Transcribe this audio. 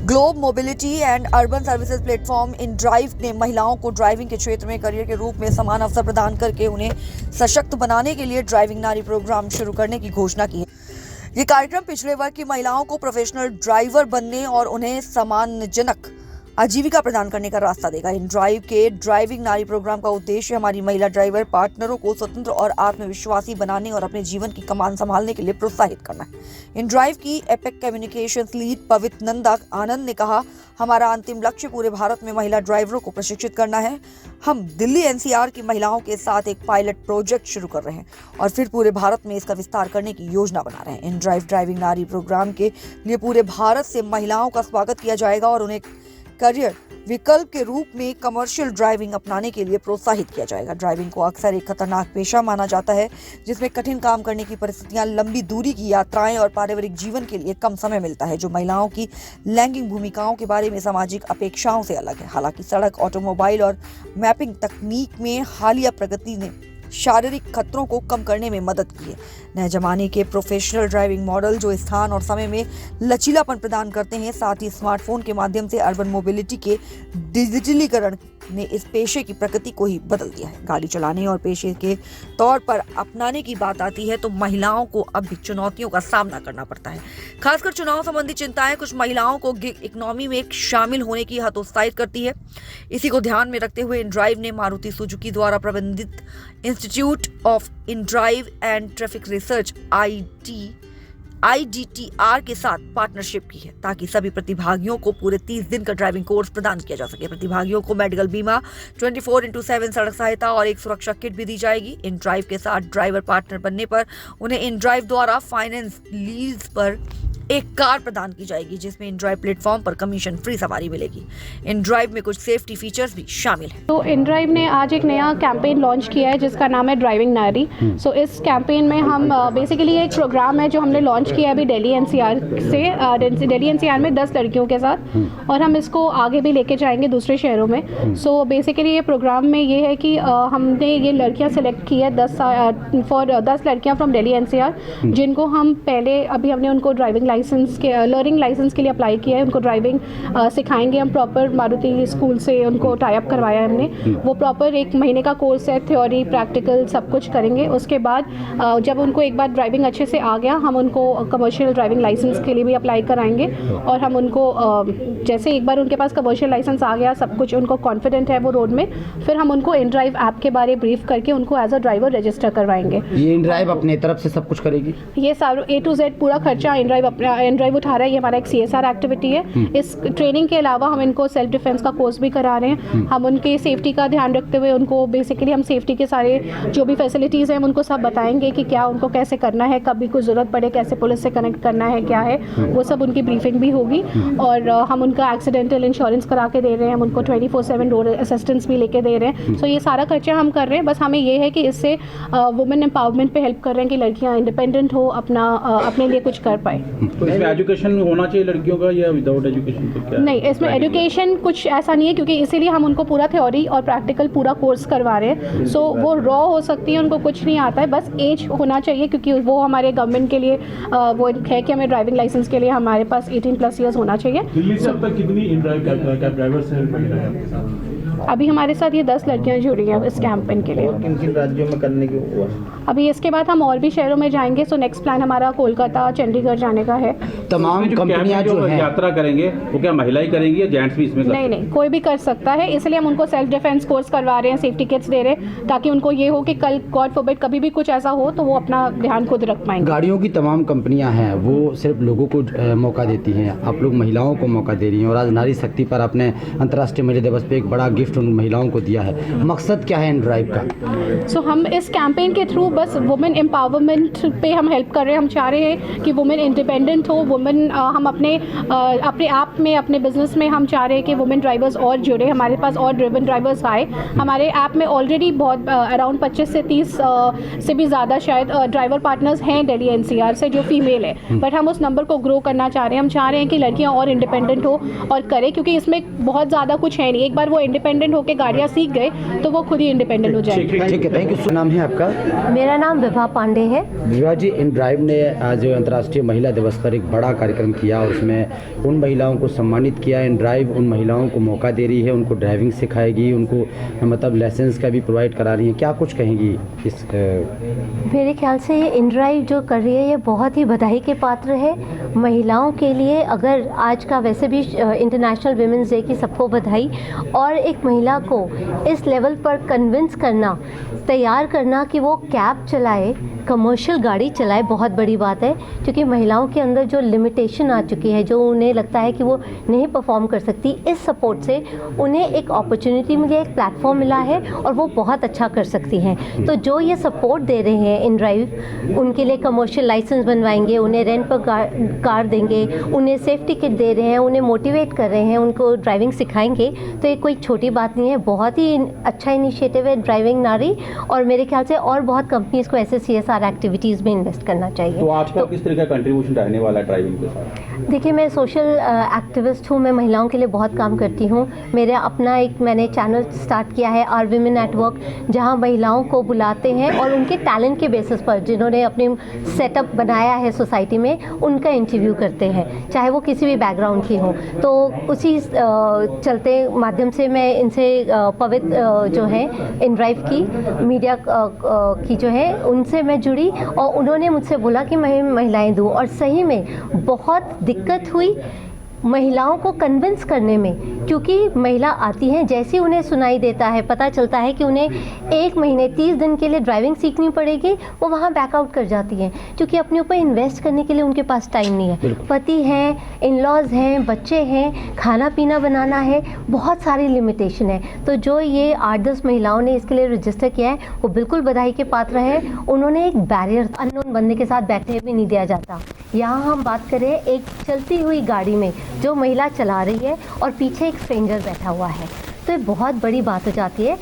Globe mobility and urban services platform in drive ने महिलाओं को ड्राइविंग के क्षेत्र में करियर के रूप में समान अवसर प्रदान करके उन्हें सशक्त बनाने के लिए ड्राइविंग नारी प्रोग्राम शुरू करने की घोषणा की है। ये कार्यक्रम पिछड़े वर्ग की महिलाओं को प्रोफेशनल ड्राइवर बनने और उन्हें सम्मानजनक आजीविका प्रदान करने का रास्ता देगा। इन ड्राइव के ड्राइविंग नारी प्रोग्राम का उद्देश्य हमारी महिला ड्राइवर पार्टनरों को स्वतंत्र और आत्मविश्वासी बनाने और अपने जीवन की कमान संभालने के लिए प्रोत्साहित करना है। इन ड्राइव की एपिक कम्युनिकेशंस लीड पवित्र नंदा आनंद ने कहा, हमारा अंतिम लक्ष्य पूरे भारत में महिला ड्राइवरों को प्रशिक्षित करना है। हम दिल्ली एनसीआर की महिलाओं के साथ एक पायलट प्रोजेक्ट शुरू कर रहे हैं और फिर पूरे भारत में इसका विस्तार करने की योजना बना रहे हैं। इन ड्राइविंग नारी प्रोग्राम के लिए पूरे भारत से महिलाओं का स्वागत किया जाएगा और उन्हें करियर विकल्प के रूप में कमर्शियल ड्राइविंग अपनाने के लिए प्रोत्साहित किया जाएगा। ड्राइविंग को अक्सर एक खतरनाक पेशा माना जाता है जिसमें कठिन काम करने की परिस्थितियां, लंबी दूरी की यात्राएं और पारिवारिक जीवन के लिए कम समय मिलता है, जो महिलाओं की लैंगिक भूमिकाओं के बारे में सामाजिक अपेक्षाओं से अलग है। हालांकि सड़क, ऑटोमोबाइल और मैपिंग तकनीक में हालिया प्रगति ने शारीरिक खतरों को कम करने में मदद की है। नए जमाने के प्रोफेशनल ड्राइविंग मॉडल जो स्थान और समय में लचीलापन प्रदान करते हैं, साथ ही स्मार्टफोन के माध्यम से अर्बन मोबिलिटी के डिजिटलीकरण ने इस पेशे की प्रकृति को ही बदल दिया है। गाड़ी चलाने और पेशे के तौर पर अपनाने की बात आती है तो महिलाओं को अब भी चुनौतियों का सामना करना पड़ता है। खासकर चुनाव संबंधी चिंताएं कुछ महिलाओं को गिग इकोनॉमी में शामिल होने की हतोत्साहित करती है। इसी को ध्यान में रखते हुए InDrive ने मारुति सुजुकी द्वारा प्रबंधित institute of InDrive and traffic research IDTR के साथ पार्टनरशिप की है ताकि सभी प्रतिभागियों को पूरे 30 दिन का ड्राइविंग कोर्स प्रदान किया जा सके। प्रतिभागियों को मेडिकल बीमा, 24/7 सड़क सहायता और एक सुरक्षा किट भी दी जाएगी। InDrive के साथ ड्राइवर पार्टनर बनने पर उन्हें InDrive द्वारा फाइनेंस लीज पर एक कार प्रदान की जाएगी जिसमें InDrive प्लेटफॉर्म पर कमीशन फ्री सवारी मिलेगी। InDrive में कुछ सेफ्टी फीचर्स भी शामिल हैं। तो InDrive ने आज एक नया कैंपेन लॉन्च किया है जिसका नाम है ड्राइविंग नारी। सो इस कैंपेन में हम बेसिकली एक प्रोग्राम है जो हमने लॉन्च किया है अभी दिल्ली एनसीआर से। दिल्ली एनसीआर में 10 लड़कियों के साथ और हम इसको आगे भी लेके जाएंगे दूसरे शहरों में। सो बेसिकली ये प्रोग्राम में ये है कि हमने ये लड़कियाँ सेलेक्ट की है 10 लड़कियाँ फ्रॉम दिल्ली एनसीआर जिनको हम पहले अभी हमने उनको ड्राइविंग लर्निंग लाइसेंस के लिए अप्लाई किया है। उनको ड्राइविंग सिखाएंगे हम प्रॉपर। मारुति स्कूल से उनको टाई अप करवाया है हमने। वो प्रॉपर 1 महीने का कोर्स है, थ्योरी प्रैक्टिकल सब कुछ करेंगे। उसके बाद जब उनको एक बार ड्राइविंग अच्छे से आ गया, हम उनको कमर्शियल ड्राइविंग लाइसेंस के लिए भी अप्लाई कराएंगे और हम उनको जैसे एक बार उनके पास कमर्शियल लाइसेंस आ गया, सब कुछ उनको कॉन्फिडेंट है वो रोड में, फिर हम उनको InDrive ऐप के बारे ब्रीफ करके उनको एज अ ड्राइवर रजिस्टर करवाएंगे। ये InDrive अपने तरफ से सब कुछ करेगी? ये सारा A to Z पूरा खर्चा InDrive उठा रहा है। ये हमारा एक CSR एक्टिविटी है। इस ट्रेनिंग के अलावा हम इनको सेल्फ डिफेंस का कोर्स भी करा रहे हैं। हम उनके सेफ्टी का ध्यान रखते हुए उनको बेसिकली हम सेफ्टी के सारे जो भी फैसिलिटीज़ हैं हम उनको सब बताएंगे कि क्या उनको कैसे करना है, कभी कोई ज़रूरत पड़े कैसे पुलिस से कनेक्ट करना है, क्या है वो सब उनकी ब्रीफिंग भी होगी। और हम उनका एक्सीडेंटल इंश्योरेंस करा के दे रहे हैं। हम उनको 24/7 रोड असिस्टेंस भी लेके दे रहे हैं। सो ये सारा खर्चा हम कर रहे हैं। बस हमें ये है कि इससे वुमेन एम्पावरमेंट पे हेल्प कर रहे हैं कि लड़कियाँ इंडिपेंडेंट हो, अपने लिए कुछ कर पाए। एजुकेशन होना चाहिए लड़कियों का या विदाउट एजुकेशन तो क्या? नहीं, इसमें एजुकेशन कुछ ऐसा नहीं है क्योंकि इसीलिए हम उनको पूरा थ्योरी और प्रैक्टिकल पूरा कोर्स करवा रहे हैं। सो वो रॉ हो सकती है, उनको कुछ नहीं आता है, बस एज होना चाहिए क्योंकि वो हमारे गवर्नमेंट के लिए वो है कि हमें ड्राइविंग लाइसेंस के लिए हमारे पास 18+ ईयर्स होना चाहिए। दिल्ली से अब तक कितनी InDrive ड्राइवर से हेल्प मिल रहा है आपके साथ? अभी हमारे साथ ये 10 लड़कियां जुड़ी हैं इस कैंपेन के लिए। किन राज्यों में करने की हुआ? अभी इसके बाद हम और भी शहरों में जाएंगे। सो नेक्स्ट प्लान हमारा कोलकाता, चंडीगढ़ जाने का है। तमाम कंपनियां जो है यात्रा करेंगे वो क्या महिलाएं करेंगी या जेंट्स भी इसमें? नहीं, कोई भी कर सकता है। इसलिए हम उनको सेल्फ डिफेंस कोर्स करवा रहे हैं, सेफ्टी किट्स दे रहे हैं ताकि उनको ये हो कि कल गॉड फॉरबिड कभी भी कुछ ऐसा हो तो वो अपना ध्यान खुद रख पाएंगे। गाड़ियों की तमाम कंपनियां हैं वो सिर्फ लोगों को मौका देती हैं, आप लोग महिलाओं को मौका दे रही हैं और आज नारी शक्ति पर आपने अंतर्राष्ट्रीय महिला दिवस पे एक बड़ा गिफ्ट उन महिलाओं को दिया है। मकसद क्या है InDrive का? सो हम इस कैंपेन के थ्रू बस वुमेन एम्पावरमेंट पे हम हेल्प कर रहे हैं। हम चाह रहे हैं कि वुमेन इंडिपेंडेंट हो, वुमेन हम अपने ऐप में, अपने बिजनेस में हम चाह रहे हैं कि वुमेन ड्राइवर्स और जुड़े, हमारे पास और ड्रिवन ड्राइवर्स आए। हमारे ऐप में ऑलरेडी बहुत अराउंड 25 से 30 से भी ज़्यादा शायद ड्राइवर पार्टनर्स हैं दिल्ली एनसीआर से जो फीमेल है, बट हम उस नंबर को ग्रो करना चाह रहे हैं। हम चाह रहे हैं कि लड़कियाँ और इंडिपेंडेंट हो और करें क्योंकि इसमें बहुत ज़्यादा कुछ है नहीं। एक बार वो इंडिपेंडेंट होकर गाड़ियाँ सीख गए तो वो खुद ही इंडिपेंडेंट हो जाएंगे। ठीक है, थैंक यू। नाम है आपका? मेरा नाम विभा पांडे है। विभा जी, InDrive ने आज अंतर्राष्ट्रीय महिला दिवस दिवस पर एक बड़ा कार्यक्रम किया और उसमें उन महिलाओं को सम्मानित किया। इन ड्राइव उन महिलाओं को मौका दे रही है, उनको ड्राइविंग सिखाएगी, उनको मतलब लाइसेंस का भी प्रोवाइड करा रही है। क्या कुछ कहेंगी इस मेरे ख्याल से ये इन ड्राइव जो कर रही है ये बहुत ही बधाई के पात्र है महिलाओं के लिए। अगर आज का वैसे भी इंटरनेशनल वीमेंस डे की सबको बधाई, और एक महिला को इस लेवल पर कन्विंस करना, तैयार करना कि वो कैब चलाए, कमर्शियल गाड़ी चलाए, बहुत बड़ी बात है। क्योंकि महिलाओं के अंदर जो लिमिटेशन आ चुकी है, जो उन्हें लगता है कि वो नहीं परफॉर्म कर सकती, इस सपोर्ट से उन्हें एक अपॉर्चुनिटी मिली, एक प्लेटफॉर्म मिला है और वो बहुत अच्छा कर सकती हैं। तो जो ये सपोर्ट दे रहे हैं इन ड्राइव, उनके लिए कमर्शियल लाइसेंस बनवाएंगे, उन्हें रेंट पर कार देंगे, उन्हें सेफ्टी किट दे रहे हैं, उन्हें मोटिवेट कर रहे हैं, उनको ड्राइविंग सिखाएंगे, तो ये कोई छोटी बात नहीं है। बहुत ही अच्छा इनिशिएटिव है ड्राइविंग नारी, और मेरे ख्याल से और बहुत कंपनीज़ को ऐसे CSR एक्टिविटीज़ में इन्वेस्ट करना चाहिए। तो आपका किस तरह का कंट्रीब्यूशन रहने वाला है ड्राइविंग के साथ? देखिए, मैं सोशल एक्टिविस्ट हूँ, मैं महिलाओं के लिए बहुत काम करती हूँ। मेरा अपना मैंने चैनल स्टार्ट किया है आर वीमेन एट वर्क, जहाँ महिलाओं को बुलाते हैं और उनके टैलेंट के बेसिस पर, जिन्होंने अपनी सेटअप बनाया है सोसाइटी में, उनका इंटरव्यू करते हैं, चाहे वो किसी भी बैकग्राउंड की हो। तो उसी चलते माध्यम से मैं इनसे पवित्र जो है इन ड्राइव की मीडिया की जो है उनसे मैं जुड़ी, और उन्होंने मुझसे बोला कि मैं महिलाएं दूँ, और सही में बहुत दिक्कत हुई महिलाओं को कन्विंस करने में। क्योंकि महिला आती हैं, जैसे उन्हें सुनाई देता है, पता चलता है कि उन्हें 1 महीने 30 दिन के लिए ड्राइविंग सीखनी पड़ेगी, वो वहाँ बैकआउट कर जाती हैं, क्योंकि अपने ऊपर इन्वेस्ट करने के लिए उनके पास टाइम नहीं है। पति हैं, इन-लॉज हैं, बच्चे हैं, खाना पीना बनाना है, बहुत सारी लिमिटेशन है। तो जो ये 8-10 महिलाओं ने इसके लिए रजिस्टर किया है, वो बिल्कुल बधाई के पात्र है। उन्होंने एक बैरियर, अननोन बंदे के साथ बैठने भी नहीं दिया जाता। यहाँ हम बात करें एक चलती हुई गाड़ी में जो महिला चला रही है और पीछे एक स्ट्रेंजर बैठा हुआ है, तो ये बहुत बड़ी बात हो जाती है।